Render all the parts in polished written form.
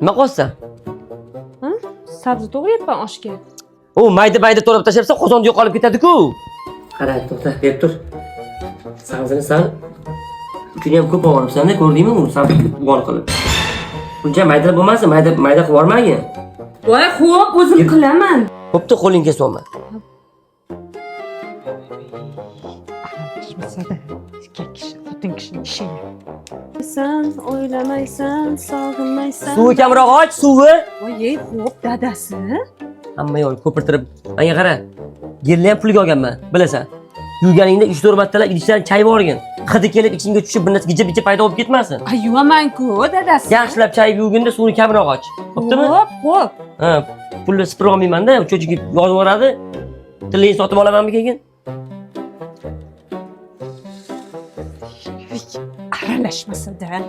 Nima qolsa? Ha? Sabzi to'g'rayapman oshga. U mayda to'rab tashlabsa qozonda yo'qolib ketadi-ku. Qara, to'xta, berib tur. Sabzini san shuni ham ko'p olibsan-da, ko'rdingmi u sabzi bor qilib. Buncha mayda bo'lmasa, mayda qilib yormagin. Voy, xo'p, o'zim qilaman. Bo'pti, qo'lingga solma. Xotin kishini ishiga. Sen o'ylamaysan, sog'inmaysan. Suvi kamroq och, suvi. Voy, xo'p, dadasi. Hamma yo'l ko'pirtirib. Menga qara. Yerni ham pulga olganman, bilasan. Yurganingda 3-4 martalab idishdan chay borgin. Hidi kelib ichingga tushib, bir narsa gija paydo bo'lib ketmasin. Ay, yuvaman-ku, dadasi. Yaxshilab chayib yuvganda suvni kamroq och. Bo'ptimi? Xo'p. Ha, pulni sipirib olmayman-da, cho'chiga yozib yuboradi. Tilingni sotib olamanmi keyin? Aralashmasa-da.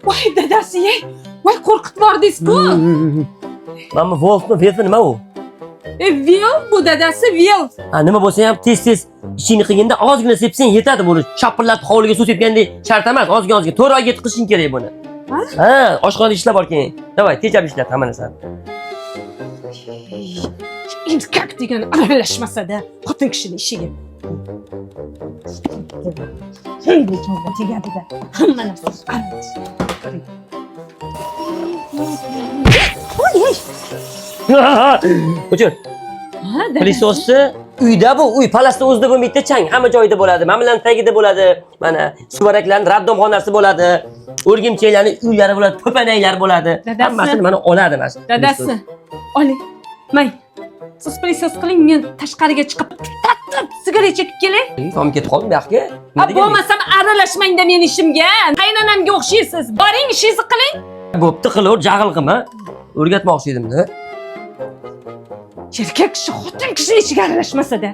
Voy, dadasi, voy, qo'rqitib bordingiz-ku. Mana bu Wolfmi, Velfmi nima u? Vil bu dadasi, vil. Ha, nima bo'lsa ham tez ishingni qilganda ozgina sepsang yetadi buni. Chapillatib hovliga suv sepgandek shart emas, ozgina 4 oyga qilishing kerak buni. Ha, oshxonada ishlab bor keyin. Davay, tejab ishlat hamma narsani. Endi kak degan aralashmasa-da, xotin kishini ishiga. Shunday cho'g'da tegadi-da. Hamma narsa arash. O'chir. Ha, Plisosni uyda bu, uy palasda o'zida bo'lmaydi, chang hamma joyda bo'ladi. Mamalarning tagida bo'ladi. Mana suvaraklarning raddomxonasi bo'ladi. O'rgimchaklarning uylari bo'ladi, to'panaylar bo'ladi. Hammasini mana oladi mana. Dadasi, oling. May. Siz plissos qiling, men tashqariga chiqib tatib sigaret chekib kelay. Tom ketib qoldim bu yoqqa. Bo'lmasam aralashmangda men ishimga. Qaynonamga o'xshaysiz. Boring, ishingizni qiling. Bo'pti, qilaver, jag'il qilma. O'rgatmoqchi edim-da. Erkak kishi xotin kishini ishiga aralashmasa-da.